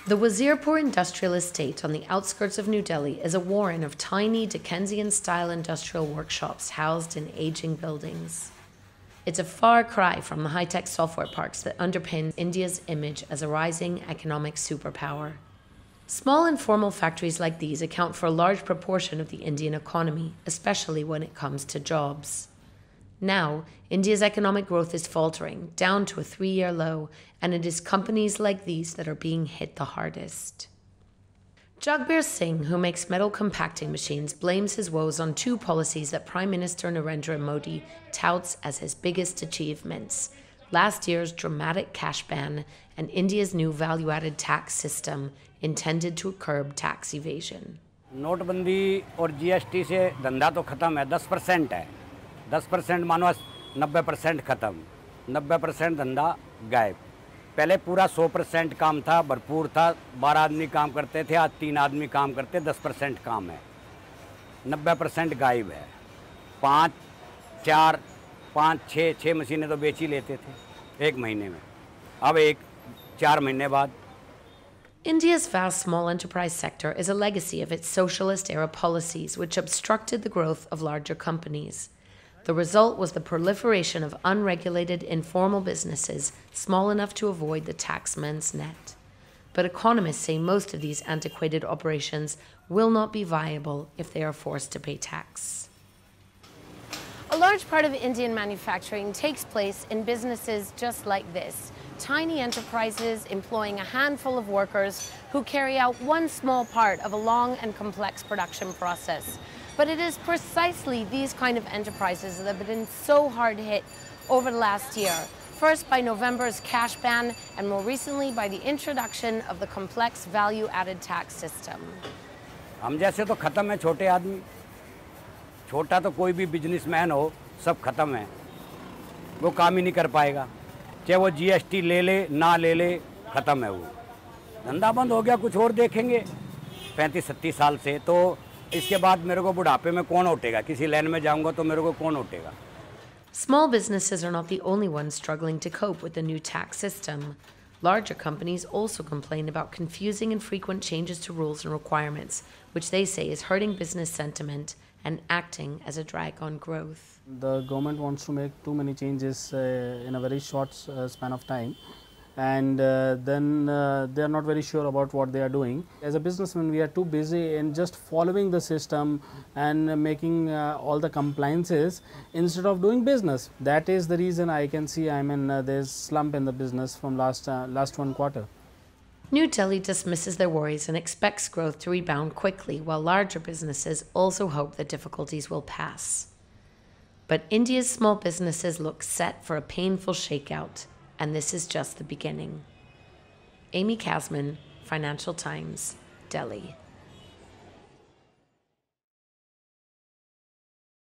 The Wazirpur industrial estate on the outskirts of New Delhi is a warren of tiny Dickensian-style industrial workshops housed in aging buildings. It's a far cry from the high-tech software parks that underpin India's image as a rising economic superpower. Small informal factories like these account for a large proportion of the Indian economy, especially when it comes to jobs. Now, India's economic growth is faltering, down to a 3-year low, and it is companies like these that are being hit the hardest. Jagbir Singh, who makes metal compacting machines, blames his woes on 2 policies that Prime Minister Narendra Modi touts as his biggest achievements: last year's dramatic cash ban and India's new value-added tax system intended to curb tax evasion. नोटबंदी और GST से धंधा तो खत्म है, 10% है। 10% मानो 90% खत्म, 90% धंधा गायब। पहले पूरा 100% काम था, भरपूर था, 12 आदमी काम करते थे, आज 3 आदमी काम करते, 10% काम है, 90% गायब है। 5, 4, 5, 6 मशीनें तो बेच ही लेते थे 1 महीने में, अब 4 महीने बाद। India's vast small enterprise sector is a legacy of its socialist-era policies which obstructed the growth of larger companies. The result was the proliferation of unregulated informal businesses small enough to avoid the taxman's net. But economists say most of these antiquated operations will not be viable if they are forced to pay tax. A large part of Indian manufacturing takes place in businesses just like this. Tiny enterprises employing a handful of workers who carry out one small part of a long and complex production process. But it is precisely these kind of enterprises that have been so hard hit over the last year. First by November's cash ban, and more recently by the introduction of the complex value-added tax system. हम जैसे तो खत्म है छोटे आदमी, छोटा तो कोई भी बिजनेसमैन हो, सब खत्म है, वो काम ही नहीं कर पाएगा, चाहे वो जीएसटी ले ले ना ले ले, खत्म है वो, धंधा बंद हो गया, कुछ और देखेंगे 35-37 साल से, तो इसके बाद मेरे को बुढ़ापे में कौन उठेगा, किसी लाइन में जाऊंगा तो मेरे को कौन उठेगा। Small businesses are not the only ones struggling to cope with the new tax system. Larger companies also complain about confusing and frequent changes to rules and requirements, which they say is hurting business sentiment and acting as a drag on growth. The government wants to make too many changes in a very short span of time, and then they are not very sure about what they are doing. As a businessman, we are too busy in just following the system and making all the compliances instead of doing business. That is the reason I can see there's slump in the business from last 1 quarter. New Delhi dismisses their worries and expects growth to rebound quickly, while larger businesses also hope that difficulties will pass. But India's small businesses look set for a painful shakeout, and this is just the beginning. Amy Kazmin, Financial Times, Delhi.